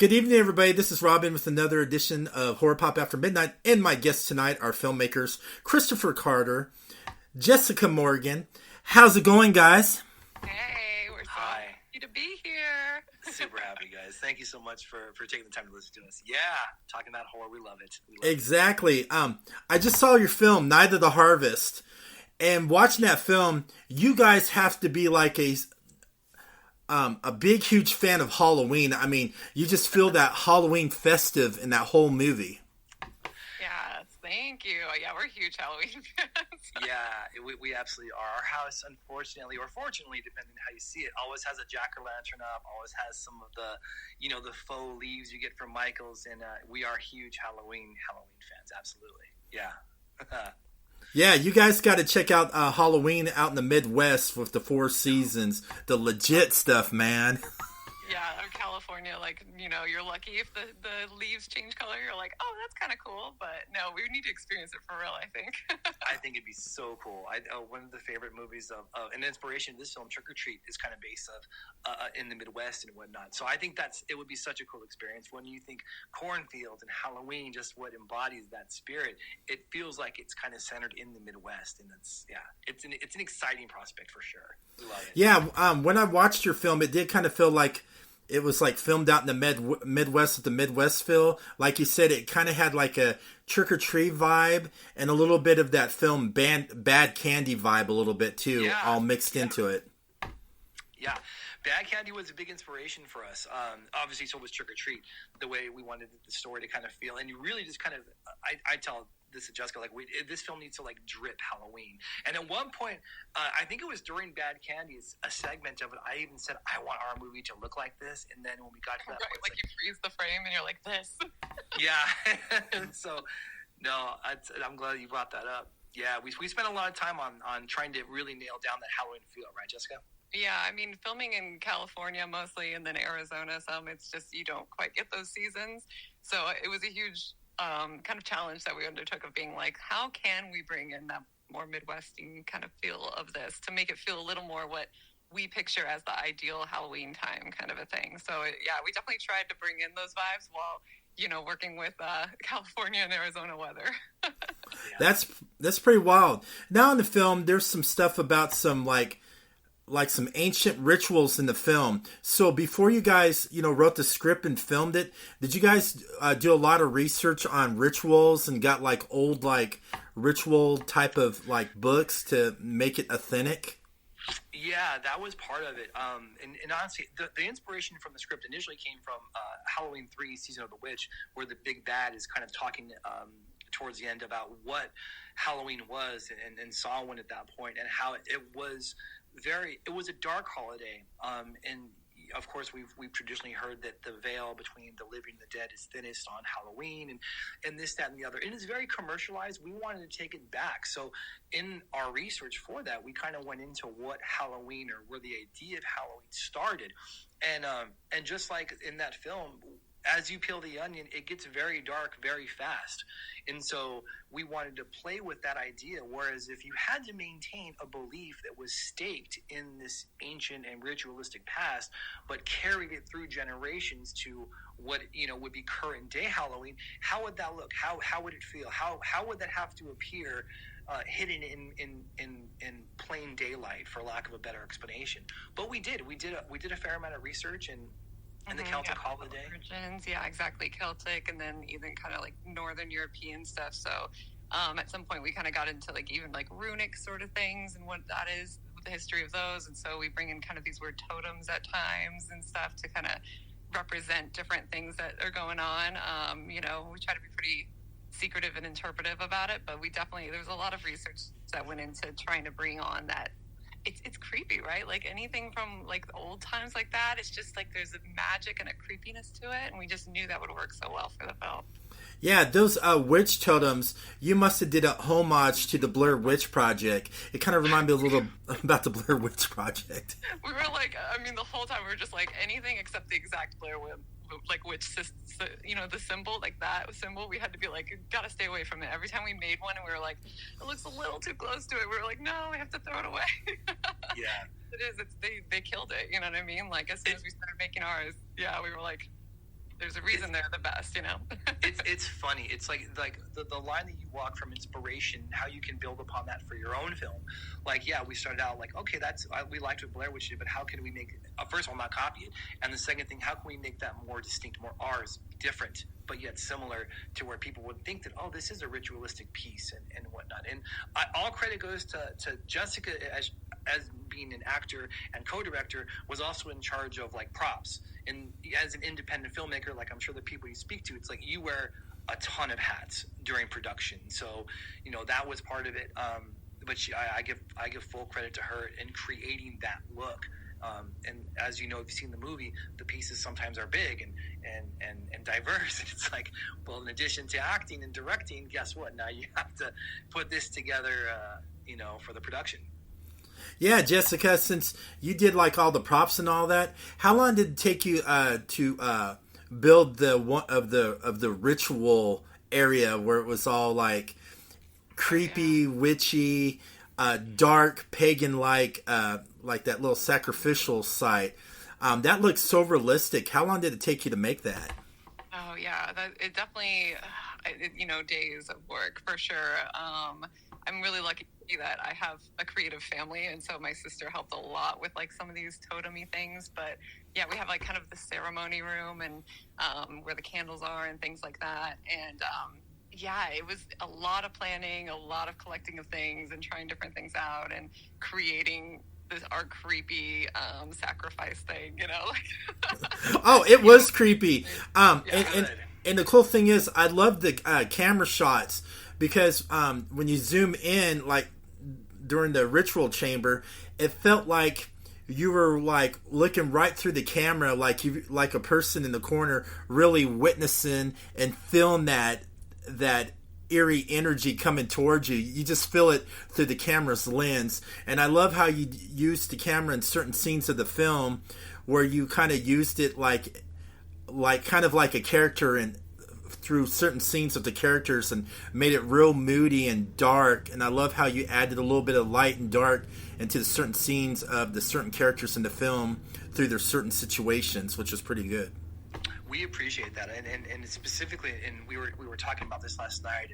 Good evening, everybody. This is Robin with another edition of Horror Pop After Midnight. And my guests tonight are filmmakers Christopher Carter, Jessica Morgan. How's it going, guys? Hey, we're so happy to be here. Super happy, guys. Thank you so much for taking the time to listen to us. Yeah, talking about horror, we love it. Exactly. I just saw your film, Night of the Harvest. And watching that film, you guys have to be like a big, huge fan of Halloween. I mean, you just feel that Halloween festive in that whole movie. Yes, thank you. Yeah, we're huge Halloween fans. Yeah, we absolutely are. Our house, unfortunately, or fortunately, depending on how you see it, always has a jack-o'-lantern up, always has some of the, the faux leaves you get from Michael's, and we are huge Halloween fans, absolutely. Yeah. Yeah, you guys got to check out Halloween out in the Midwest with the Four Seasons. The legit stuff, man. Yeah, California, you're lucky if the leaves change color. You're like, oh, that's kind of cool. But no, we need to experience it for real, I think. I think it'd be so cool. One of the favorite movies of an inspiration of this film, Trick or Treat, is kind of based in the Midwest and whatnot. So I think it would be such a cool experience. When you think cornfields and Halloween, just what embodies that spirit, it feels like it's kind of centered in the Midwest. And it's an exciting prospect for sure. We love it. Yeah, when I watched your film, it did kind of feel like it was like filmed out in the Midwest with the Midwest feel. Like you said, it kind of had like a Trick or Treat vibe and a little bit of that film Bad Candy vibe a little bit too, all mixed into it. Yeah. Bad Candy was a big inspiration for us. Obviously, so was Trick or Treat, the way we wanted the story to kind of feel. And you really just kind of, I tell this to Jessica, this film needs to drip Halloween. And at one point, I think it was during Bad Candy, a segment of it, I even said, I want our movie to look like this. And then when we got to that point, you freeze the frame and you're like, this. Yeah. So, no, I'm glad you brought that up. Yeah, we spent a lot of time on trying to really nail down that Halloween feel, right, Jessica? Yeah, I mean, filming in California mostly, and then Arizona some, it's just you don't quite get those seasons. So it was a huge kind of challenge that we undertook of being like, how can we bring in that more Midwestern kind of feel of this to make it feel a little more what we picture as the ideal Halloween time kind of a thing. So we definitely tried to bring in those vibes while working with California and Arizona weather. That's pretty wild. Now in the film, there's some stuff about some like some ancient rituals in the film. So before you guys, wrote the script and filmed it, did you guys do a lot of research on rituals and got old ritual type of books to make it authentic? Yeah, that was part of it. And honestly, the inspiration from the script initially came from Halloween 3, Season of the Witch, where the big bad is kind of talking towards the end about what Halloween was and Samhain at that point, and how it was a dark holiday. And of course, we've traditionally heard that the veil between the living and the dead is thinnest on Halloween, and this, that, and the other. And it's very commercialized. We wanted to take it back. So in our research for that, we kind of went into what Halloween, or where the idea of Halloween started. And just like in that film, as you peel the onion, it gets very dark very fast. And so we wanted to play with that idea, whereas if you had to maintain a belief that was staked in this ancient and ritualistic past, but carried it through generations to what would be current day Halloween, how would that look? How would it feel? How would that have to appear hidden in plain daylight, for lack of a better explanation? But we did a fair amount of research and the Celtic holiday. Origins, yeah, exactly. Celtic, and then even kind of Northern European stuff. So at some point we kind of got into even runic sort of things and what that is, the history of those. And so we bring in kind of these weird totems at times and stuff to kind of represent different things that are going on. We try to be pretty secretive and interpretive about it, but there's a lot of research that went into trying to bring on that. It's creepy, right? Anything from old times like that, it's just there's a magic and a creepiness to it, and we just knew that would work so well for the film. Yeah, those witch totems, you must have did a homage to the Blair Witch Project. It kind of reminded me a little about the Blair Witch Project. We were the whole time we were just anything except the exact Blair Witch, the symbol, that symbol, we had to be gotta stay away from it. Every time we made one and we were it looks a little too close to it, we were no, we have to throw it away. Yeah. It is. They killed it, you know what I mean? As soon as we started making ours, we were There's a reason they're the best, you know. It's funny. It's like the line that you walk from inspiration, how you can build upon that for your own film. Like, yeah, we started out like, okay, we liked what Blair Witch did, but how can we make first of all, not copy it, and the second thing, how can we make that more distinct, more ours, different, but yet similar to where people would think that, oh, this is a ritualistic piece and whatnot. And all credit goes to Jessica as being an actor and co-director, was also in charge of like props. And as an independent filmmaker, like I'm sure the people you speak to, it's like you wear a ton of hats during production. So, you know, that was part of it. But I give full credit to her in creating that look. And as you know, if you've seen the movie, the pieces sometimes are big and diverse. And it's like, well, in addition to acting and directing, guess what? Now you have to put this together, you know, for the production. Yeah, Jessica, since you did like all the props and all that, how long did it take you to build the one of the ritual area where it was all like creepy, witchy, dark, pagan like that little sacrificial site? That looks so realistic. How long did it take you to make that? Oh yeah, it definitely, you know, days of work for sure. I'm really lucky that I have a creative family, and so my sister helped a lot with like some of these totemy things. But yeah, we have like kind of the ceremony room and where the candles are and things like that. And yeah, it was a lot of planning, a lot of collecting of things and trying different things out and creating our creepy sacrifice thing, you know. Oh, it was creepy. Yeah. And the cool thing is, I love the camera shots because when you zoom in, like during the ritual chamber, it felt like you were like looking right through the camera, like a person in the corner, really witnessing and feeling that eerie energy coming towards you. You just feel it through the camera's lens. And I love how you used the camera in certain scenes of the film where you kind of used it like kind of like a character and through certain scenes of the characters and made it real moody and dark. And I love how you added a little bit of light and dark into the certain scenes of the certain characters in the film through their certain situations, which was pretty good. We appreciate that, and specifically, and we were talking about this last night,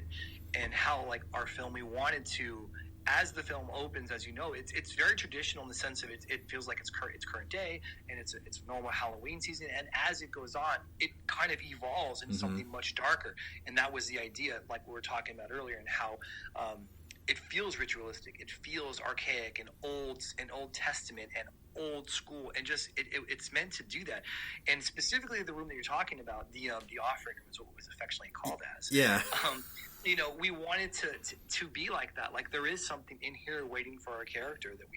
and how like our film, we wanted to, as the film opens, as you know, it's very traditional in the sense of it feels like it's current day, and it's normal Halloween season, and as it goes on, it kind of evolves into something much darker, and that was the idea, like we were talking about earlier, and how it feels ritualistic, it feels archaic and Old Testament and old school, and just it's meant to do that. And specifically the room that you're talking about, the offering room is what it was affectionately called as. Yeah. You know, we wanted to be like that. Like there is something in here waiting for our character that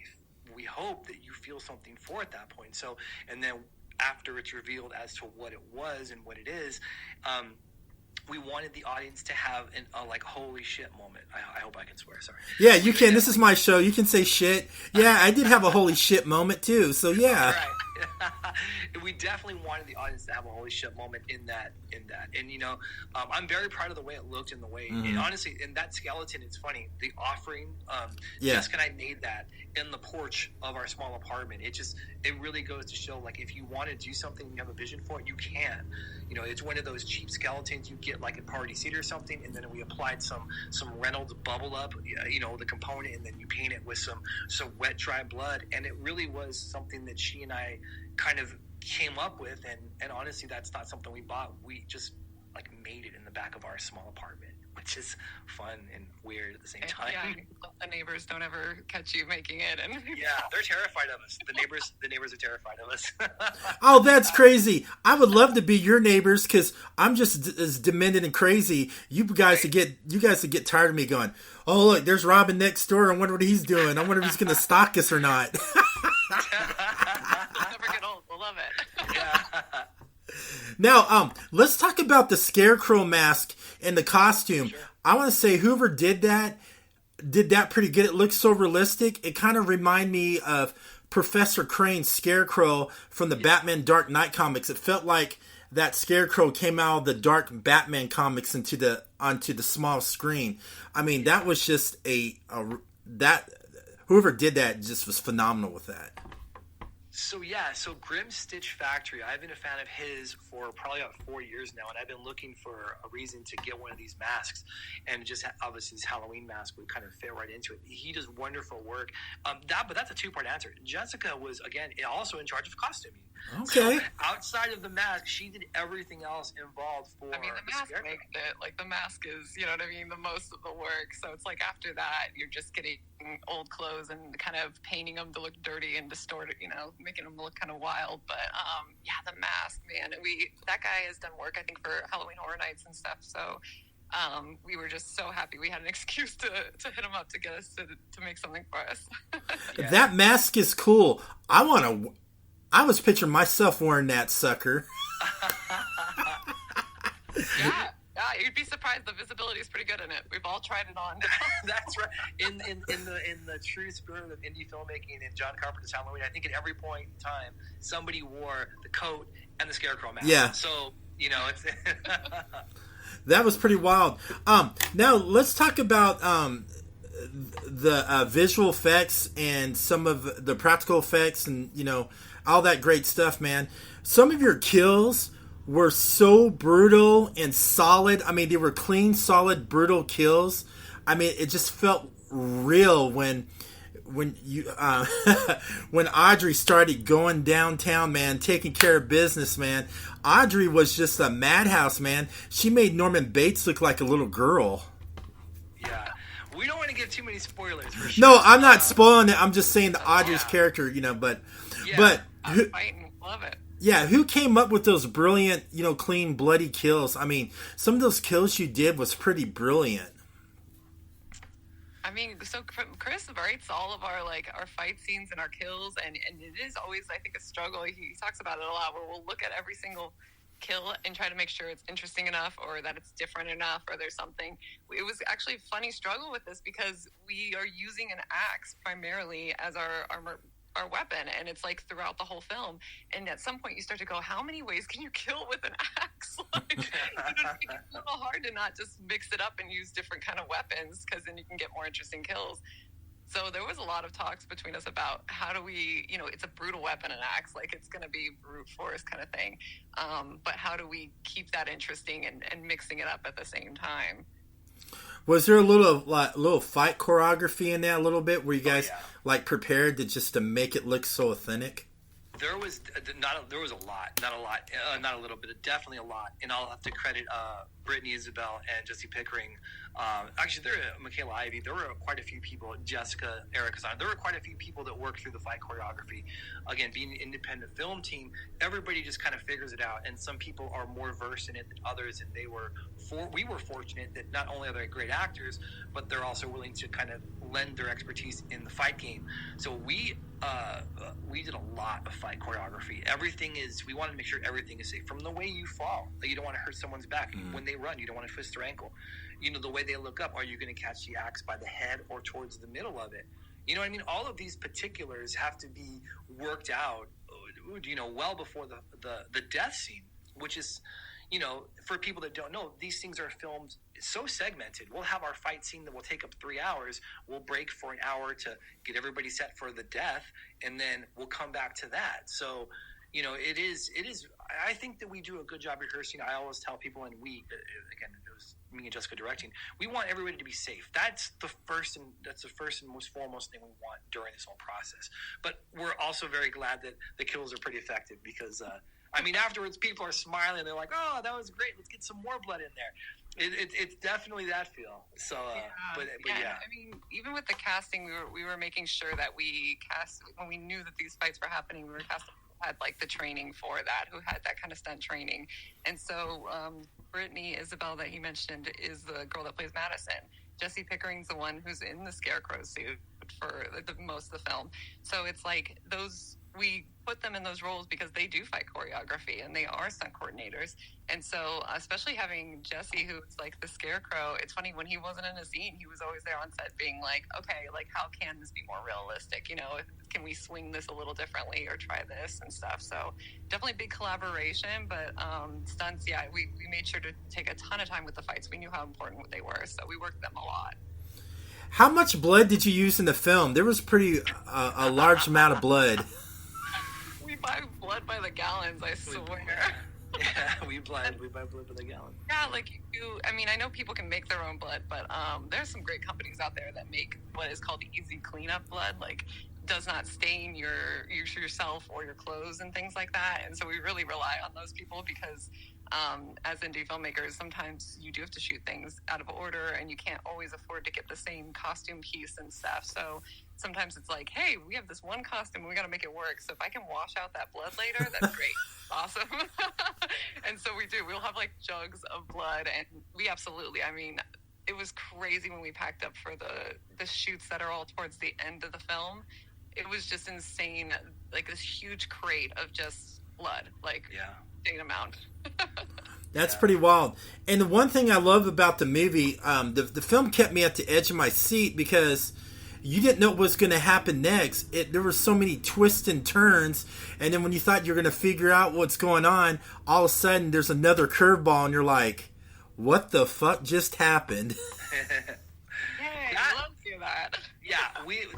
we hope that you feel something for at that point. So, and then after it's revealed as to what it was and what it is, we wanted the audience to have a like holy shit moment. I hope I can swear. Sorry. Yeah, you can. This is my show. You can say shit. Yeah, I did have a holy shit moment too. So yeah. Right. We definitely wanted the audience to have a holy shit moment in that. And you know, I'm very proud of the way it looked and the way. And honestly, in that skeleton, it's funny. The offering. Jessica and I made that in the porch of our small apartment. It really goes to show, like, if you want to do something, you have a vision for it, you can. You know, it's one of those cheap skeletons you get like at Party City or something, and then we applied some Reynolds bubble up, you know, the component, and then you paint it with some wet dry blood, and it really was something that she and I kind of came up with, and honestly, that's not something we bought. We just like made it in the back of our small apartment, which is fun and weird at the same time. Yeah, the neighbors don't ever catch you making it, and yeah, they're terrified of us. The neighbors are terrified of us. Oh, that's crazy! I would love to be your neighbors because I'm just as demented and crazy. You guys would get tired of me going, oh look, there's Robin next door. I wonder what he's doing. I wonder if he's going to stalk us or not. never get old. We'll love it. Yeah. Now, let's talk about the scarecrow mask and the costume. Sure. I want to say whoever did that pretty good. It looks so realistic. It kind of reminded me of Professor Crane's Scarecrow from the Batman Dark Knight comics. It felt like that Scarecrow came out of the Dark Batman comics onto the small screen. I mean, that was just whoever did that just was phenomenal with that. So Grim Stitch Factory, I've been a fan of his for probably about 4 years now, and I've been looking for a reason to get one of these masks, and just obviously this Halloween mask would kind of fit right into it. He does wonderful work. But that's a two-part answer. Jessica was, again, also in charge of costuming. Okay. So outside of the mask, she did everything else involved for. I mean, the mask makes it. Like, the mask is, you know what I mean, the most of the work. So it's like after that, you're just getting old clothes and kind of painting them to look dirty and distorted, you know, making them look kind of wild. But yeah, the mask, man. That guy has done work, I think, for Halloween Horror Nights and stuff. So we were just so happy we had an excuse to hit him up to get us to make something for us. Yeah. That mask is cool. I was picturing myself wearing that sucker. Yeah, you'd be surprised. The visibility is pretty good in it. We've all tried it on. That's right. In the true spirit of indie filmmaking and John Carpenter's Halloween, I think at every point in time, somebody wore the coat and the scarecrow mask. Yeah. So, you know, it's... That was pretty wild. Now, let's talk about the visual effects and some of the practical effects and, you know, all that great stuff, man. Some of your kills were so brutal and solid. I mean, they were clean, solid, brutal kills. I mean, it just felt real when you when Audrey started going downtown, man, taking care of business, man. Audrey was just a madhouse, man. She made Norman Bates look like a little girl. Yeah. We don't want to give too many spoilers, for sure. No, I'm not spoiling it. I'm just saying the Audrey's character, you know, but I'm fighting. Love it. Yeah, who came up with those brilliant, you know, clean, bloody kills? I mean, some of those kills you did was pretty brilliant. I mean, so Chris writes all of our fight scenes and our kills, and it is always, I think, a struggle. He talks about it a lot, where we'll look at every single kill and try to make sure it's interesting enough, or that it's different enough, or there's something. It was actually a funny struggle with this because we are using an axe primarily as our weapon, and it's like throughout the whole film, and at some point you start to go, how many ways can you kill with an axe? Like, it's a little hard to not just mix it up and use different kind of weapons, because then you can get more interesting kills. So there was a lot of talks between us about how do we, you know, it's a brutal weapon, an axe, like it's going to be brute force kind of thing, but how do we keep that interesting and mixing it up at the same time? Was there a little fight choreography in there a little bit? Were you guys prepared to make it look so authentic? There was a lot, not a little bit, definitely a lot, and I'll have to credit Brittany Isabel and Jesse Pickering. Actually, Michaela Ivey. There were quite a few people. Jessica, Erica Zahn. There were quite a few people that worked through the fight choreography. Again, being an independent film team, everybody just kind of figures it out, and some people are more versed in it than others. And we were fortunate that not only are they great actors, but they're also willing to kind of lend their expertise in the fight game. So we did a lot of fight choreography. We want to make sure everything is safe. From the way you fall, like you don't want to hurt someone's back. When they run, you don't want to twist their ankle. You know, the way they look up, are you going to catch the axe by the head or towards the middle of it? You know what I mean? All of these particulars have to be worked out, you know, well before the death scene, which is, you know, for people that don't know, these things are filmed so segmented. We'll have our fight scene that will take up 3 hours. We'll break for an hour to get everybody set for the death, and then we'll come back to that. So, you know, it is. I think that we do a good job rehearsing. I always tell people, and again, it was me and Jessica directing, we want everybody to be safe. That's the first and most foremost thing we want during this whole process. But we're also very glad that the kills are pretty effective, because I mean, afterwards people are smiling. They're like, "Oh, that was great. Let's get some more blood in there." It's definitely that feel. So, but yeah. I mean, even with the casting, we were making sure that we cast, when we knew that these fights were happening, we were casting who had the training for that, who had that kind of stunt training. And so Brittany Isabel that he mentioned is the girl that plays Madison. Jesse Pickering's the one who's in the scarecrow suit for the most of the film. So it's like we put them in those roles because they do fight choreography and they are stunt coordinators. And so especially having Jesse, who's like the scarecrow, it's funny, when he wasn't in a scene, he was always there on set being like, okay, like how can this be more realistic? You know, can we swing this a little differently or try this and stuff? So definitely big collaboration, but stunts, yeah, we made sure to take a ton of time with the fights. We knew how important they were, so we worked them a lot. How much blood did you use in the film? There was a large amount of blood. buy blood by the gallons, I swear. Yeah, we buy blood by the gallon. Yeah, like I mean, I know people can make their own blood, but there's some great companies out there that make what is called easy cleanup blood, like does not stain yourself or your clothes and things like that. And so we really rely on those people because as indie filmmakers, sometimes you do have to shoot things out of order and you can't always afford to get the same costume piece and stuff. So sometimes it's like, hey, we have this one costume and we got to make it work. So if I can wash out that blood later, that's great. Awesome. And so we do. We'll have like jugs of blood, and we absolutely, I mean, it was crazy when we packed up for the shoots that are all towards the end of the film. It was just insane, like this huge crate of just blood, like insane amount. That's pretty wild. And the one thing I love about the movie, the film kept me at the edge of my seat because you didn't know what was going to happen next. There were so many twists and turns, and then when you thought you were going to figure out what's going on, all of a sudden there's another curveball, and you're like, what the fuck just happened? Yay, I love to hear that. Yeah,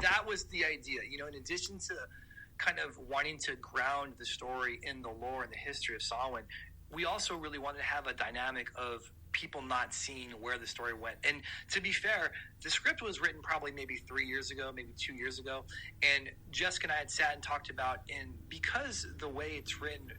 that was the idea. You know, in addition to kind of wanting to ground the story in the lore and the history of Samhain, we also really wanted to have a dynamic of people not seeing where the story went. And to be fair, the script was written probably maybe 3 years ago, maybe 2 years ago. And Jessica and I had sat and talked about, and because the way it's written,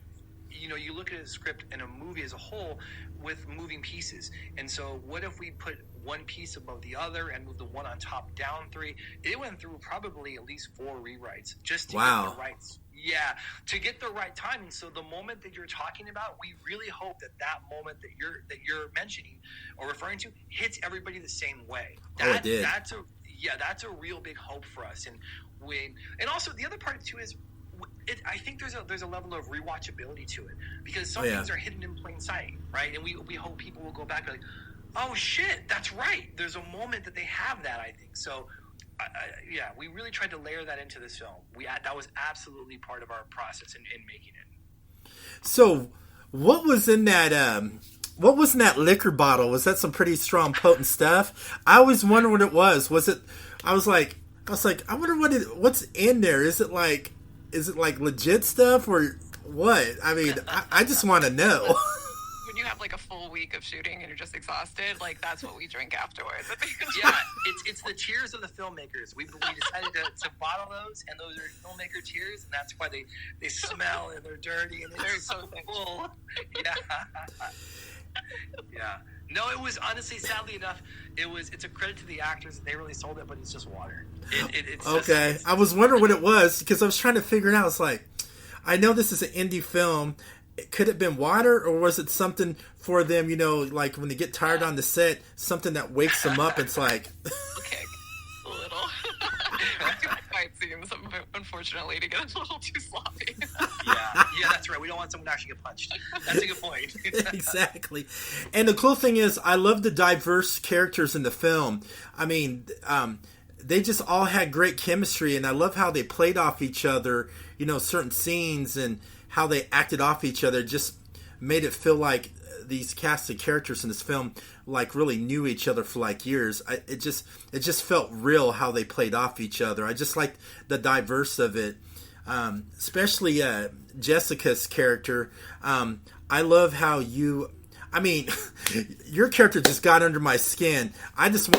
you know, you look at a script and a movie as a whole with moving pieces. And so what if we put one piece above the other and move the one on top down 3? It went through probably at least 4 rewrites just to get the rights. Yeah, to get the right timing. So the moment that you're talking about, we really hope that moment that you're mentioning or referring to hits everybody the same way. It did. That's a real big hope for us. And also the other part too is, I think there's a level of rewatchability to it because some things are hidden in plain sight, right? And we hope people will go back and be like, oh shit, that's right. There's a moment that they have that, I think. So we really tried to layer that into this film. That was absolutely part of our process in making it. So what was in that what was in that liquor bottle? Was that some pretty strong, potent stuff? I always wondered what it was. I was like, I wonder what's in there. Is it like legit stuff or what? I mean, I just want to know. When you have like a full week of shooting and you're just exhausted, like that's what we drink afterwards. Yeah, it's the tears of the filmmakers. We decided to bottle those, and those are filmmaker tears, and that's why they smell and they're dirty and they're so full. Yeah. Yeah. No, it was honestly, sadly enough, it's a credit to the actors. They really sold it, but it's just water. It's okay. Just, I was wondering what it was because I was trying to figure it out. It's like, I know this is an indie film. Could it have been water, or was it something for them, you know, like when they get tired on the set, something that wakes them up? It's like... Okay, a little. Too much fight scenes, unfortunately, to get a little too sloppy. Yeah, that's right. We don't want someone to actually get punched. That's a good point. Exactly. And the cool thing is, I love the diverse characters in the film. I mean, they just all had great chemistry, and I love how they played off each other, you know, certain scenes, and how they acted off each other just made it feel like these cast of characters in this film like really knew each other for like years. It just felt real how they played off each other. I just liked the diverse of it, especially Jessica's character. I love how your character just got under my skin. I just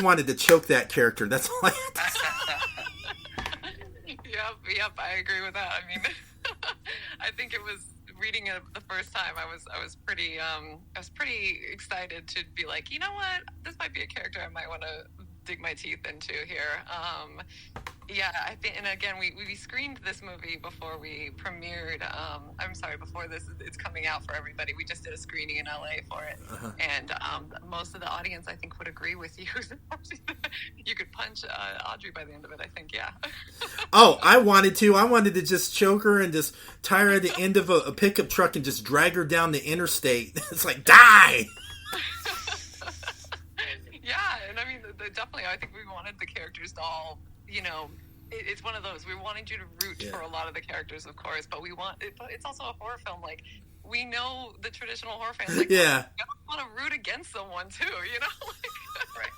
wanted to choke that character. That's all I had to say. Yep, I agree with that. I mean, I think it was reading it the first time. I was pretty excited to be like, you know what, this might be a character I might want to dig my teeth into here. I think, and again, we screened this movie before we premiered. Before it's coming out for everybody. We just did a screening in LA for it, and most of the audience, I think, would agree with you. You could punch Audrey by the end of it, I think. Yeah. Oh, I wanted to just choke her and just tie her at the end of a pickup truck and just drag her down the interstate. It's like, die! Yeah, and I mean, definitely, I think we wanted the characters to all, you know, it's one of those, we wanted you to root for a lot of the characters, of course, but it's also a horror film, like, we know the traditional horror fans. Like, yeah. I don't want to root against someone too, you know? Right.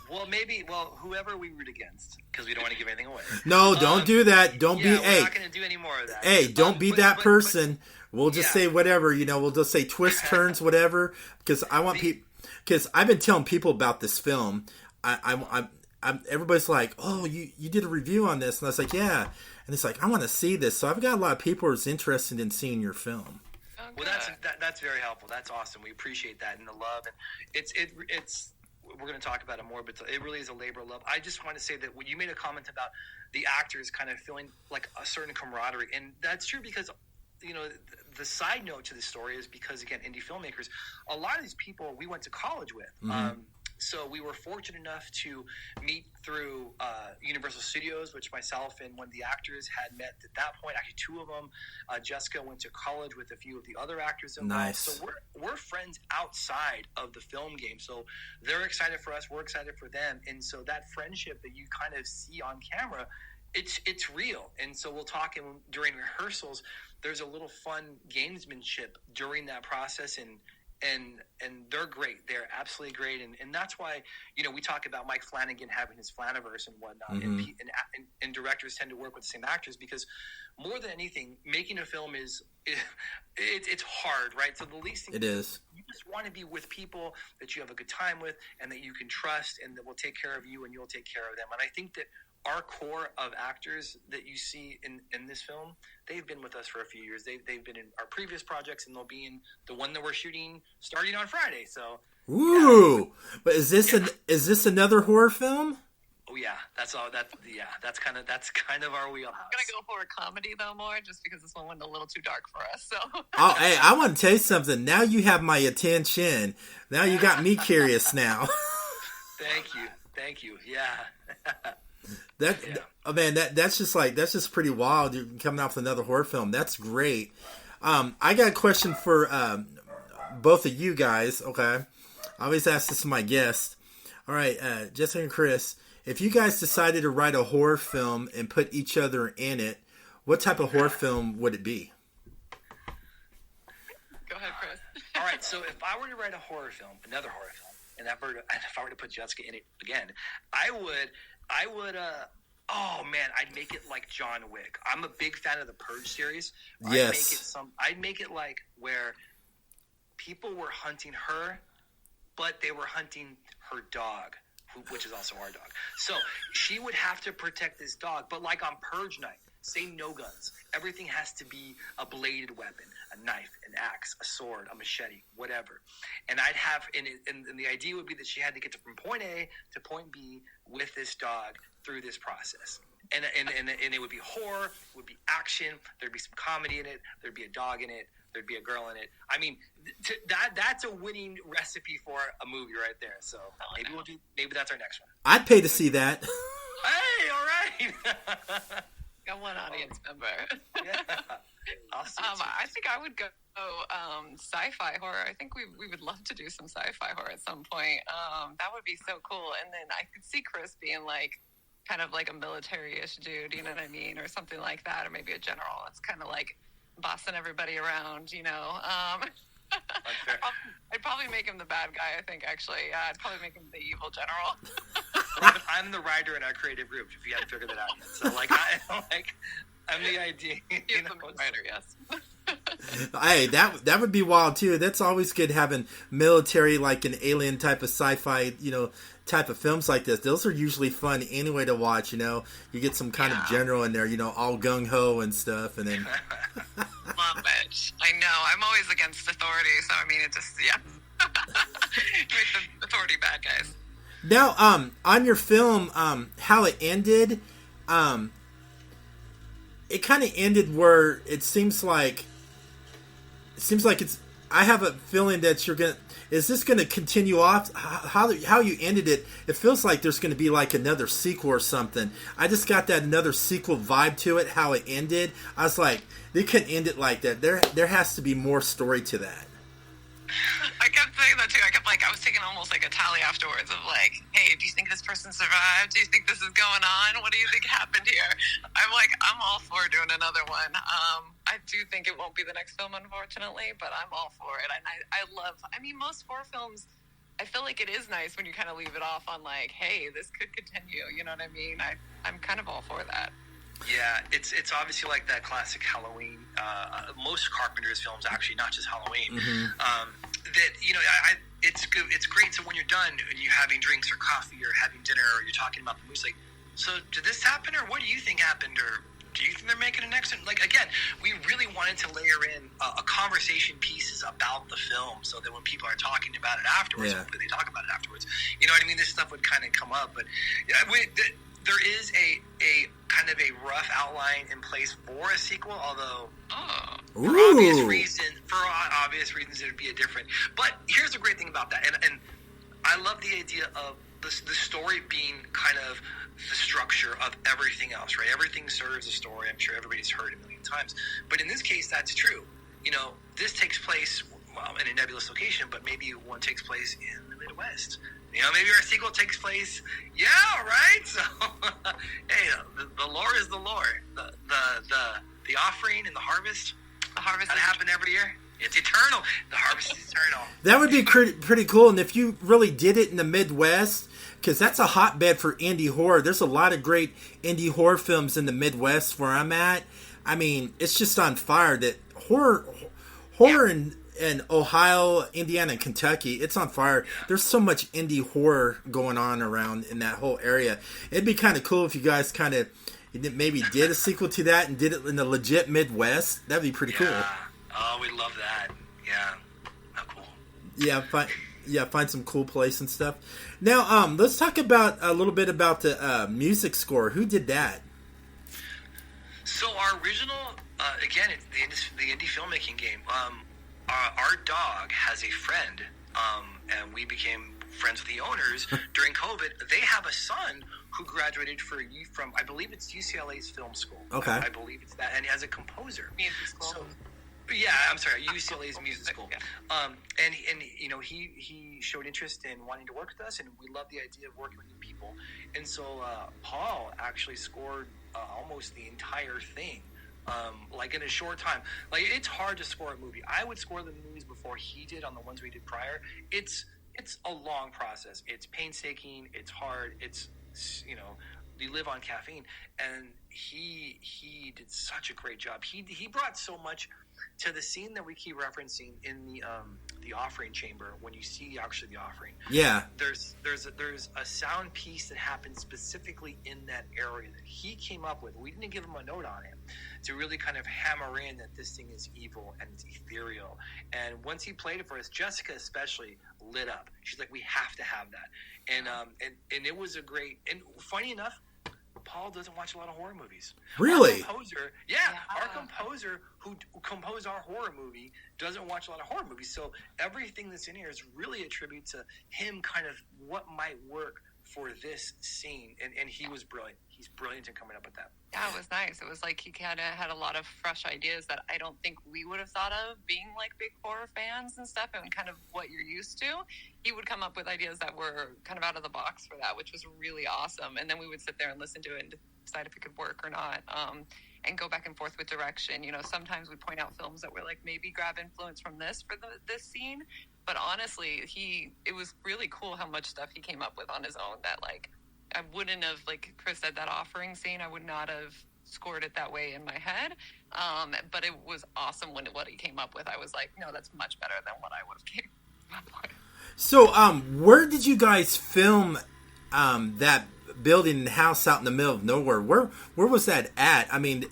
Well, whoever we root against, because we don't want to give anything away. No, don't do that. Don't be. We're not going to do any more of that. Hey, don't be that person. We'll just say whatever. We'll just say twists, turns, whatever. Because I want people. Because I've been telling people about this film. I'm everybody's like, oh, you did a review on this, and I was like, yeah. And it's like, I want to see this. So I've got a lot of people who's interested in seeing your film. Well, that's very helpful. That's awesome. We appreciate that and the love. And it's we're going to talk about it more, but it really is a labor of love. I just want to say that when you made a comment about the actors kind of feeling like a certain camaraderie, and that's true because, the side note to this story is because, again, indie filmmakers, a lot of these people we went to college with. Mm-hmm. So we were fortunate enough to meet through Universal Studios, which myself and one of the actors had met at that point. Actually, two of them. Jessica went to college with a few of the other actors involved. Nice. So we're friends outside of the film game. So they're excited for us. We're excited for them. And so that friendship that you kind of see on camera, it's real. And so we'll talk during rehearsals. There's a little fun gamesmanship during that process, and they're great. They're absolutely great, and that's why we talk about Mike Flanagan having his Flaniverse and whatnot, mm-hmm. and directors tend to work with the same actors because more than anything, making a film it's hard, right? So the least thing it is, you just want to be with people that you have a good time with and that you can trust and that will take care of you and you'll take care of them. And I think that our core of actors that you see in this film, they've been with us for a few years. They've been in our previous projects, and they'll be in the one that we're shooting starting on Friday. So, ooh! But is this another horror film? Oh yeah, that's kind of our wheelhouse. I'm gonna go for a comedy though more, just because this one went a little too dark for us. So. Oh, hey, I want to tell you something. Now you have my attention. Now you got me curious. Now. Thank you. Yeah. That's just pretty wild. You're coming off another horror film. That's great. I got a question for both of you guys. Okay, I always ask this to my guests. All right, Jessica and Chris, if you guys decided to write a horror film and put each other in it, what type of horror film would it be? Go ahead, Chris. All right, so if I were to write another horror film, and if I were to put Jessica in it again, I would. I'd make it like John Wick. I'm a big fan of the Purge series. Yes. I'd make it like where people were hunting her, but they were hunting her dog, which is also our dog. So she would have to protect this dog, but like on Purge night, say no guns. Everything has to be a bladed weapon, a knife, an axe, a sword, a machete, whatever. And I'd have, and the idea would be that she had to get from point A to point B with this dog through this process. And it would be horror, it would be action, there'd be some comedy in it, there'd be a dog in it, there'd be a girl in it. I mean, that's a winning recipe for a movie right there. So maybe that's our next one. I'd pay to see that. Hey, all right. Got one audience member. Yeah. I think I would go sci-fi horror. I think we would love to do some sci-fi horror at some point. That would be so cool. And then I could see Chris being like kind of like a military-ish dude, you know what I mean? Or something like that, or maybe a general. It's kind of like bossing everybody around, I'd probably make him the bad guy, I think, actually. I'd probably make him the evil general. I'm the writer in our creative group, if you haven't figured that out yet. So, I'm the idea. You're the writer, yes. Hey, that would be wild, too. That's always good having military, like an alien type of sci-fi, type of films like this. Those are usually fun anyway to watch, You get some kind of general in there, all gung-ho and stuff, and then... Love it. I know. I'm always against authority, so I mean, it just, yeah. Make the authority bad guys. Now, on your film, how it ended, it kind of ended where it seems like it's, I have a feeling that is this going to continue off? How you ended it, it feels like there's going to be like another sequel or something. I just got that another sequel vibe to it, how it ended. I was like, they couldn't end it like that. There has to be more story to that. I kept saying that too. I was taking almost like a tally afterwards of like, hey, do you think this person survived? Do you think this is going on? What do you think happened here? I'm all for doing another one. I do think it won't be the next film, unfortunately, but I'm all for it. And I mean, most horror films, I feel like it is nice when you kind of leave it off on like, hey, this could continue. You know what I mean? I'm kind of all for that. Yeah, it's obviously like that classic Halloween. Most Carpenter's films, actually, not just Halloween. That it's good. It's great. So when you're done and you're having drinks or coffee or having dinner or you're talking about the movie, like, so did this happen or what do you think happened or do you think they're making a next one? Like, again, we really wanted to layer in a conversation pieces about the film so that when people are talking about it afterwards, hopefully they talk about it afterwards. You know what I mean? This stuff would kind of come up, but there is a kind of a rough outline in place for a sequel, although for obvious reasons it would be a different. But here's the great thing about that, and I love the idea of the story being kind of the structure of everything else, right? Everything serves a story. I'm sure everybody's heard it a million times, but in this case, that's true. You know, this takes place in a nebulous location, but maybe one takes place in the Midwest. You know, maybe our sequel takes place. Yeah, right. So, hey, the lore is the lore. The offering and the harvest. The harvest that happen every year. It's eternal. The harvest is eternal. That would be pretty cool. And if you really did it in the Midwest, because that's a hotbed for indie horror. There's a lot of great indie horror films in the Midwest where I'm at. I mean, it's just on fire. That horror in Ohio, Indiana, and Kentucky, it's on fire. There's so much indie horror going on around in that whole area. It'd be kind of cool if you guys kind of maybe did a sequel to that and did it in the legit Midwest. That'd be pretty cool. Oh, we love that. Yeah. How cool. Yeah, find some cool place and stuff. Now, let's talk about a little bit about the music score. Who did that? So our original, again, it's the indie filmmaking game. Our dog has a friend, and we became friends with the owners during COVID. They have a son who graduated from, I believe it's UCLA's film school. Okay. I believe it's that, and as a composer. Music school. So, yeah, I'm sorry, UCLA's music school. Yeah. And you know, he showed interest in wanting to work with us, and we love the idea of working with new people. And so Paul actually scored almost the entire thing. Like in a short time. Like, it's hard to score a movie. I would score the movies before he did on the ones we did prior. It's a long process. It's painstaking. It's hard. It's, you know, you live on caffeine. And he did such a great job. He brought so much to the scene that we keep referencing in the offering chamber. When you see actually the offering, there's a sound piece that happens specifically in that area that he came up with. We didn't give him a note on it to really kind of hammer in that this thing is evil and it's ethereal. And once he played it for us, Jessica especially lit up. She's like, we have to have that. And it was a great, and funny enough, Paul doesn't watch a lot of horror movies. Really? Our composer who composed our horror movie doesn't watch a lot of horror movies. So everything that's in here is really a tribute to him, kind of what might work for this scene. And he was brilliant. He's brilliant in coming up with that. Yeah, it was nice. It was like he kind of had a lot of fresh ideas that I don't think we would have thought of, being like big horror fans and stuff, and kind of what you're used to. He would come up with ideas that were kind of out of the box for that, which was really awesome. And then we would sit there and listen to it and decide if it could work or not, and go back and forth with direction. You know, sometimes we point out films that were like, maybe grab influence from this for this scene. But honestly, it was really cool how much stuff he came up with on his own that, like, I wouldn't have, like Chris said, that offering scene, I would not have scored it that way in my head. But it was awesome what he came up with. I was like, no, that's much better than what I would have came up with. So, where did you guys film that building and house out in the middle of nowhere? Where was that at? I mean,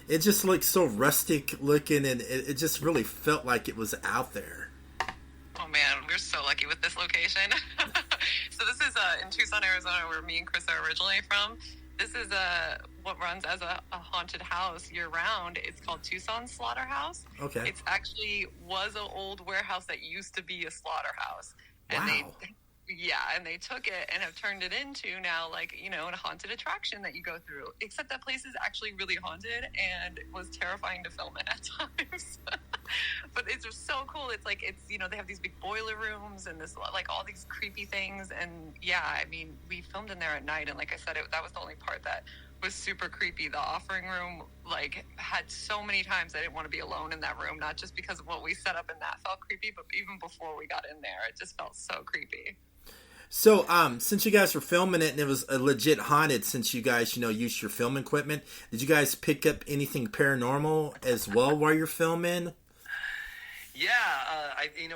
it just looked so rustic looking, and it just really felt like it was out there. Oh man, we're so lucky with this location. So this is in Tucson, Arizona, where me and Chris are originally from. This is what runs as a haunted house year round. It's called Tucson Slaughterhouse. Okay. It's actually was an old warehouse that used to be a slaughterhouse. And wow. And they took it and have turned it into now, like, you know, a haunted attraction that you go through. Except that place is actually really haunted and was terrifying to film in at times. But it's just so cool. It's like, they have these big boiler rooms and this, like, all these creepy things. And yeah, I mean, we filmed in there at night. And like I said, that was the only part that was super creepy. The offering room, like, had so many times I didn't want to be alone in that room, not just because of what we set up in that felt creepy, but even before we got in there, it just felt so creepy. So, since you guys were filming it and it was a legit haunted, since you guys, used your film equipment, did you guys pick up anything paranormal as well while you're filming? Yeah,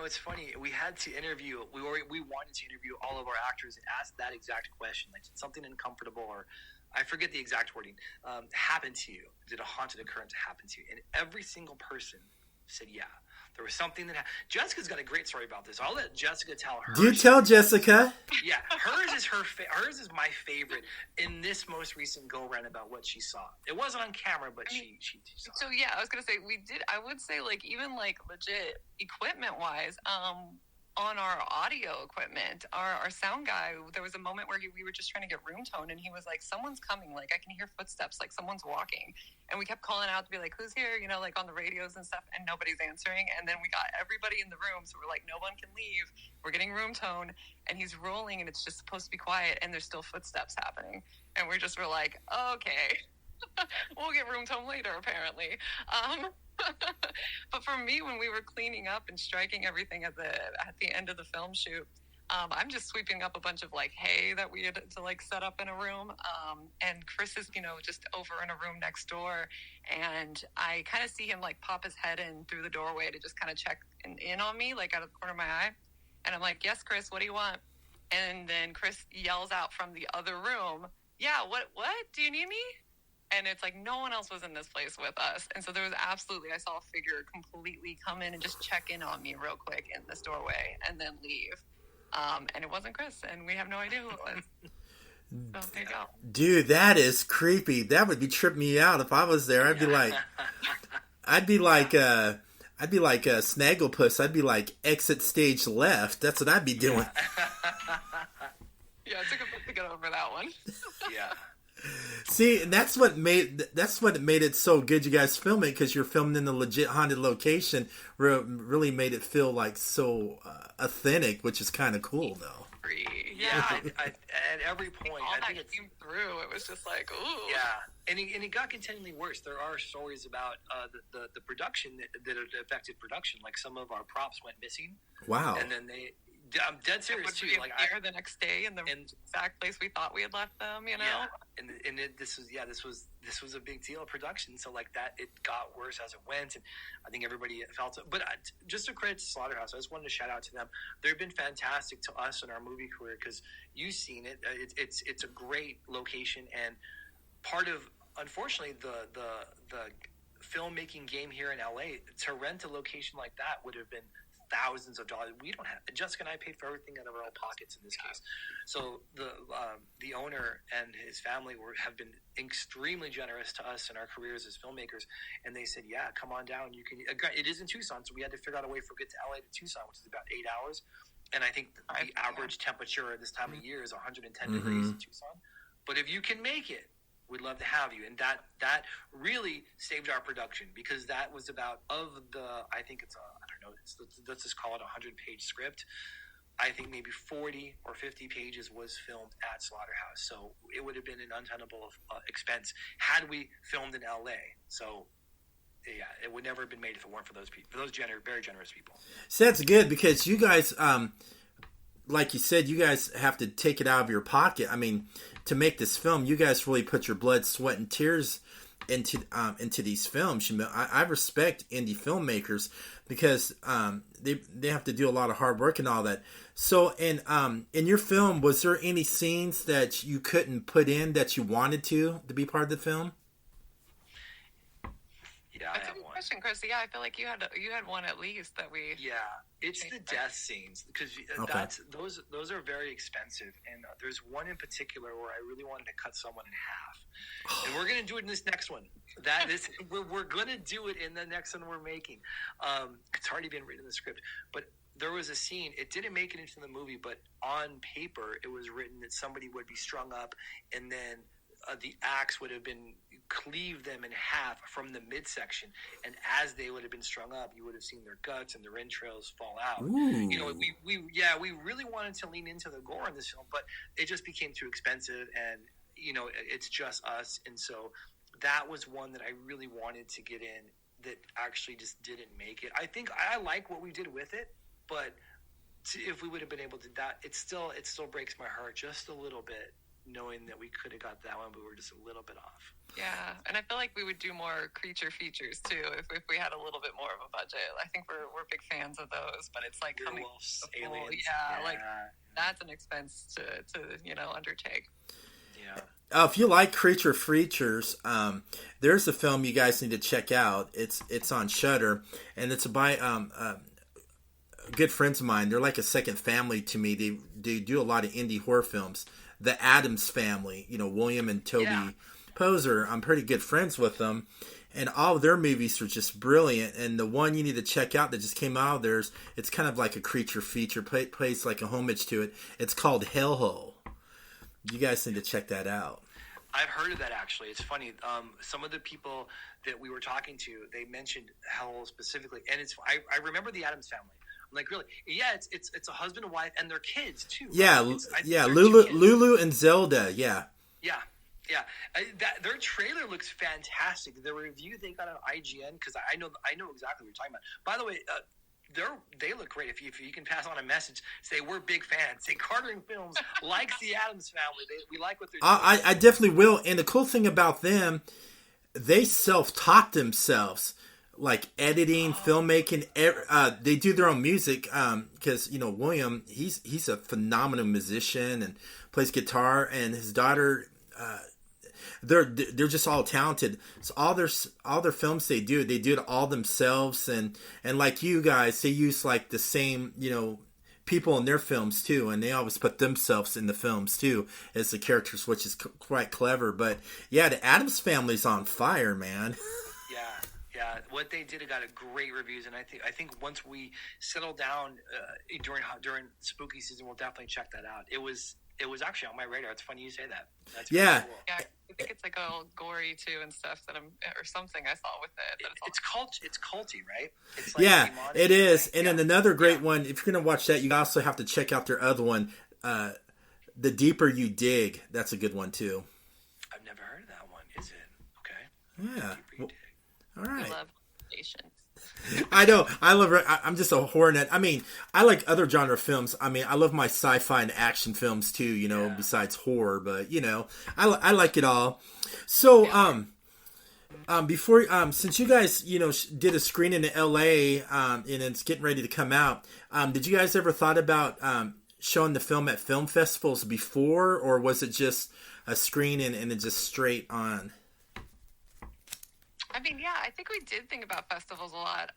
it's funny. We had to interview. We wanted to interview all of our actors and ask that exact question, like, did something uncomfortable, or I forget the exact wording, happen to you? Did a haunted occurrence happen to you? And every single person said, yeah. There was something that happened. Jessica's got a great story about this. I'll let Jessica tell her. Do you tell Jessica? Yeah, hers is my favorite in this most recent go round about what she saw. It wasn't on camera, but she saw. So yeah, I was gonna say I would say, like, even like legit equipment wise, on our audio equipment, our sound guy, there was a moment where we were just trying to get room tone, and he was like, someone's coming, like, I can hear footsteps, like someone's walking. And we kept calling out to be like, who's here, like on the radios and stuff, and nobody's answering. And then we got everybody in the room, so we're like, no one can leave, we're getting room tone, and he's rolling, and it's just supposed to be quiet, and there's still footsteps happening, and we're like, okay. We'll get room tone later, apparently. But for me, when we were cleaning up and striking everything at the end of the film shoot, I'm just sweeping up a bunch of, like, hay that we had to, like, set up in a room. And Chris is, just over in a room next door. And I kind of see him, like, pop his head in through the doorway to just kind of check in on me, like, out of the corner of my eye. And I'm like, yes, Chris, what do you want? And then Chris yells out from the other room, yeah, what? Do you need me? And it's like, no one else was in this place with us. And so there was I saw a figure completely come in and just check in on me real quick in this doorway and then leave. And it wasn't Chris, and we have no idea who it was. So there you go. Dude, that is creepy. That would be tripping me out if I was there. I'd be like Snagglepuss. I'd be like, exit stage left. That's what I'd be doing. Yeah, it took a bit to get over that one. Yeah. See, and that's what made it so good. You guys film it because you're filming in a legit haunted location. Really made it feel like so authentic, which is kind of cool, though. Yeah, at every point, all I think that came through. It was just like, ooh. Yeah, and it got continually worse. There are stories about the production that affected production. Like, some of our props went missing. Wow. And then I'm dead serious too. Like, the next day in the exact place we thought we had left them, Yeah, this was a big deal of production. So, like, that, it got worse as it went, and I think everybody felt it. But just to credit to Slaughterhouse, I just wanted to shout out to them. They've been fantastic to us in our movie career because you've seen it. It's a great location, and part of, unfortunately, the filmmaking game here in LA, to rent a location like that would have been thousands of dollars. We don't have. Jessica and I paid for everything out of our own pockets in this case. So the owner and his family have been extremely generous to us in our careers as filmmakers, and they said, "Yeah, come on down. You can." It is in Tucson, so we had to figure out a way to get to LA to Tucson, which is about 8 hours. And I think the average temperature at this time of year is 110 degrees in Tucson. But if you can make it, we'd love to have you. And that really saved our production, because that was about, I think it's let's just call it a 100-page script. I think maybe 40 or 50 pages was filmed at Slaughterhouse. So it would have been an untenable expense had we filmed in LA. So yeah, it would never have been made if it weren't for those people, very generous people. So that's good, because you guys, like you said, you guys have to take it out of your pocket. I mean, to make this film, you guys really put your blood, sweat, and tears into these films. I respect indie filmmakers because they have to do a lot of hard work and all that. So, in your film, was there any scenes that you couldn't put in that you wanted to be part of the film? Yeah, that's a good question, Chris. Yeah, I feel like you had one at least that we. Yeah, it's the death scenes, because those are very expensive, and there's one in particular where I really wanted to cut someone in half, and we're gonna do it in this next one. We're gonna do it in the next one we're making. It's already been written in the script, but there was a scene. It didn't make it into the movie, but on paper it was written that somebody would be strung up, and then the axe would have been cleave them in half from the midsection, and as they would have been strung up, you would have seen their guts and their entrails fall out. Ooh. You know, we really wanted to lean into the gore in this film, but it just became too expensive, and you know, it's just us, and so that was one that I really wanted to get in that actually just didn't make it. I think I like what we did with it, but if we would have been able to do that, it still breaks my heart just a little bit, knowing that we could have got that one, but we were just a little bit off. Yeah, and I feel like we would do more creature features too if we had a little bit more of a budget. I think we're big fans of those, but it's like coming Werewolves, full, aliens, like that's an expense to you know, undertake. Yeah. If you like creature features, there's a film you guys need to check out. It's on Shudder, and it's by good friends of mine. They're like a second family to me. They do a lot of indie horror films. The Addams Family, you know, William and Toby Poser. I'm pretty good friends with them, and all of their movies are just brilliant. And the one you need to check out that just came out of theirs, it's kind of like a creature feature, plays like a homage to it. It's called Hellhole. You guys need to check that out. I've heard of that, actually. It's funny. Some of the people that we were talking to, they mentioned Hellhole specifically, and I remember the Addams Family. I'm like, really? Yeah, it's a husband and wife and their kids too. Yeah, right? Lulu and Zelda. Yeah. Their trailer looks fantastic. The review they got on IGN, because I know exactly what you're talking about. By the way, they look great. If you can pass on a message, say we're big fans. Say Cartering Films likes the Addams Family. We like what they're doing. I definitely will. And the cool thing about them, they self-taught themselves, like editing, filmmaking. They do their own music because you know William, he's a phenomenal musician and plays guitar, and his daughter. They're just all talented. So all their films they do it all themselves, and like you guys, they use like the same, you know, people in their films too, and they always put themselves in the films too as the characters, which is quite clever. But yeah, the Addams Family's on fire, man. Yeah, what they did, it got a great reviews, and I think once we settle down during spooky season, we'll definitely check that out. It was actually on my radar. It's funny you say that. That's really cool. Yeah, I think it's like all gory too and stuff or something I saw with it. It's culty, right? It's like yeah, it is. Right? And then another great one. If you're gonna watch that, you also have to check out their other one, The Deeper You Dig. That's a good one too. I've never heard of that one. Is it okay? Yeah. Well, all right. I love patience. I know. I'm just a horror nut. I mean, I like other genre films. I mean, I love my sci-fi and action films too, you know, besides horror, but you know, I like it all. So, before, since you guys, you know, did a screening in LA, and it's getting ready to come out, did you guys ever thought about, showing the film at film festivals before, or was it just a screening and then just straight on? I mean, yeah, I think we did think about festivals a lot.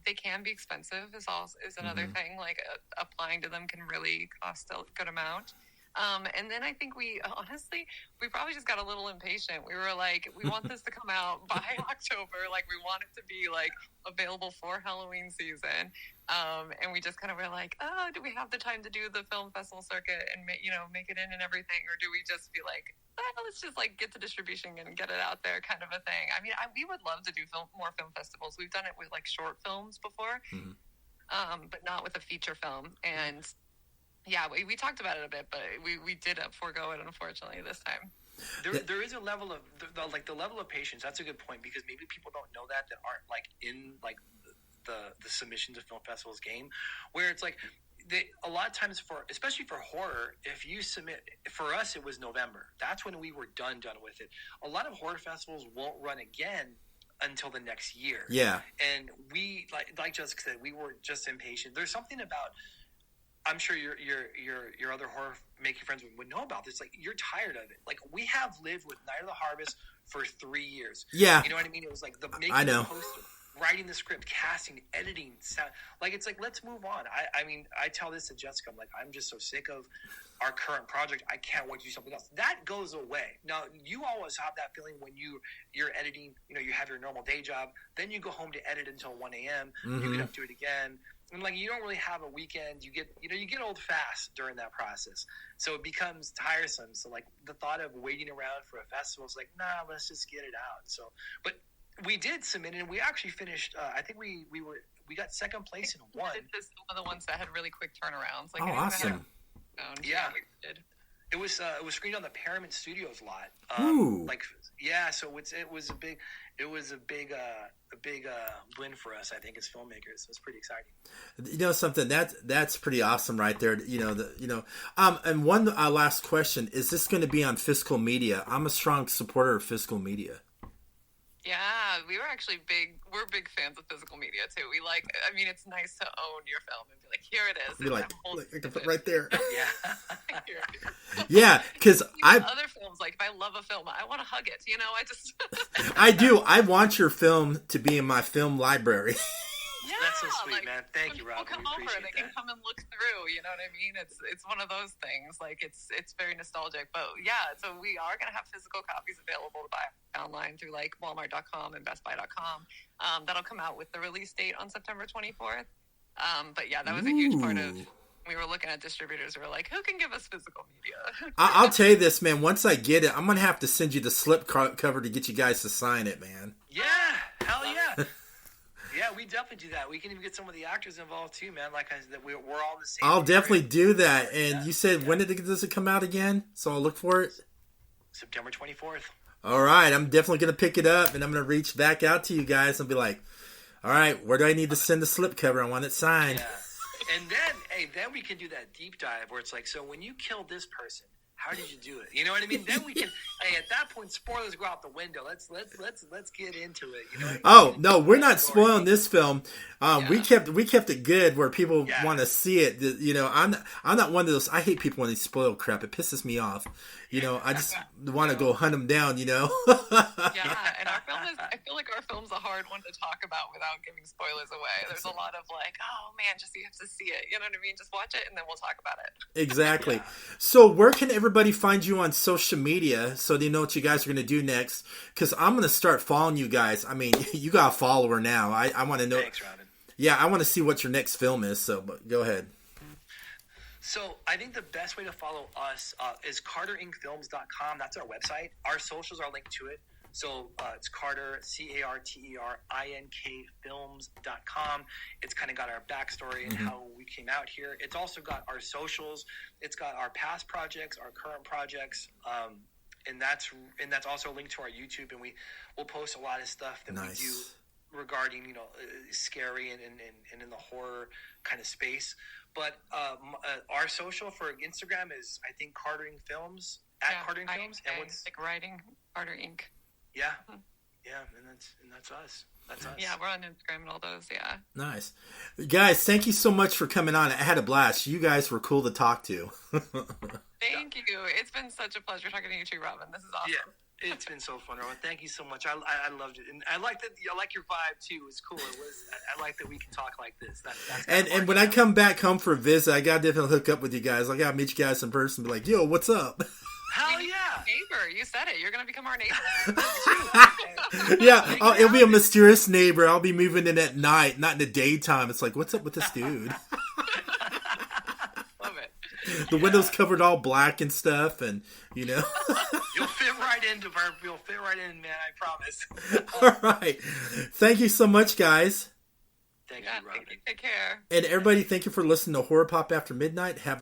They can be expensive is another thing. Like applying to them can really cost a good amount. And then I think we probably just got a little impatient. We were like, we want this to come out by October. Like we want it to be like available for Halloween season. And we just kind of were like, oh, do we have the time to do the film festival circuit and make it in and everything? Or do we just be like, let's just like get the distribution and get it out there kind of a thing. I mean, we would love to do more film festivals. We've done it with like short films before, but not with a feature film. And yeah, we talked about it a bit, but we did forego it, unfortunately, this time. There is a level of the level of patience. That's a good point, because maybe people don't know that aren't like in like the submissions of film festivals game, where it's like a lot of times especially for horror, if you submit, for us it was November. That's when we were done with it. A lot of horror festivals won't run again until the next year. Yeah, and we like Jessica said, we were just impatient. There's something about. I'm sure your other horror making friends would know about this. Like, you're tired of it. Like, we have lived with Night of the Harvest for 3 years. Yeah, you know what I mean. It was like the making the poster, writing the script, casting, editing, sound. Like, it's like, let's move on. I mean, I tell this to Jessica. I'm like, I'm just so sick of our current project. I can't wait to do something else. That goes away. Now, you always have that feeling when you're editing. You know, you have your normal day job. Then you go home to edit until 1 a.m. You get up to it again. and like you don't really have a weekend. You get old fast during that process, so it becomes tiresome. So like the thought of waiting around for a festival is like, nah, let's just get it out. So, but we did submit it, and we actually finished. I think we got second place in one. This is one of the ones that had really quick turnarounds. Like, oh, awesome! Yeah. We did. It was screened on the Paramount Studios lot. Ooh. So it was a big win for us, I think, as filmmakers. It was pretty exciting. You know something that's pretty awesome right there. And one last question: is this going to be on Physical Media? I'm a strong supporter of Physical Media. Yeah, we're big fans of Physical Media too. It's nice to own your film and be like, here it is. You're like, I can put right there. Yeah. Yeah, because other films, like if I love a film, I want to hug it. I just I do. I want your film to be in my film library. Yeah, that's so sweet, man. Thank you, Robin. People come over, they can come and look through. You know what I mean? It's one of those things. Like it's very nostalgic. But yeah, so we are gonna have physical copies available to buy online through like Walmart.com and BestBuy.com. That'll come out with the release date on September 24th. But yeah, that was a huge part of. We were looking at distributors. We were like, who can give us physical media? I'll tell you this, man. Once I get it, I'm gonna have to send you the slip cover to get you guys to sign it, man. Yeah, hell yeah. Yeah, we definitely do that. We can even get some of the actors involved too, man. Like I said, we're all the same. I'll definitely do that. And you said, when does it come out again? So I'll look for it. September 24th. All right, I'm definitely going to pick it up, and I'm going to reach back out to you guys and be like, all right, where do I need to send the slipcover? I want it signed. Yeah. And then we can do that deep dive where it's like, so when you killed this person, how did you do it? You know what I mean? Then we can. At that point, spoilers go out the window. Let's get into it. You know what I mean? Oh no, we're not spoiling this film. We kept it good where people want to see it. I'm not one of those. I hate people when they spoil crap. It pisses me off. I just want to go hunt them down. Yeah, and our film is. I feel like our film's a hard one to talk about without giving spoilers away. There's a lot of like, oh man, just you have to see it. You know what I mean? Just watch it, and then we'll talk about it. Exactly. Yeah. So where can everybody find you on social media so they know what you guys are going to do next? Because I'm going to start following you guys. I mean, you got a follower now. I want to know. Thanks, Robin. Yeah, I want to see what your next film is. So go ahead. So I think the best way to follow us is CarterInkFilms.com. That's our website. Our socials are linked to it. So it's Carter, CarterInkFilms.com. It's kind of got our backstory and how we came out here. It's also got our socials. It's got our past projects, our current projects, and that's also linked to our YouTube. And we'll post a lot of stuff that we do regarding scary and in the horror kind of space. But our social for Instagram is, I think, Carter Ink Films at Carter Ink Films. And what's like writing Carter Ink. Yeah, and that's us. That's us. Yeah, we're on Instagram and all those. Yeah. Nice, guys. Thank you so much for coming on. I had a blast. You guys were cool to talk to. Thank you. It's been such a pleasure talking to you too, Robin. This is awesome. Yeah. It's been so fun, Robin. Thank you so much. I loved it, and I like that. I like your vibe too. It's cool. I like that we can talk like this. And when I come back home for a visit, I gotta definitely hook up with you guys. I gotta meet you guys in person. And be like, yo, what's up? Hell yeah! Neighbor, you said it. You're gonna become our neighbor. Yeah, it'll be a mysterious neighbor. I'll be moving in at night, not in the daytime. It's like, what's up with this dude? The windows covered all black and stuff, and You'll fit right into You'll fit right in, man. I promise. All right. Thank you so much, guys. Thank you, Robin. Take care. And everybody, thank you for listening to Horror Pop After Midnight. Have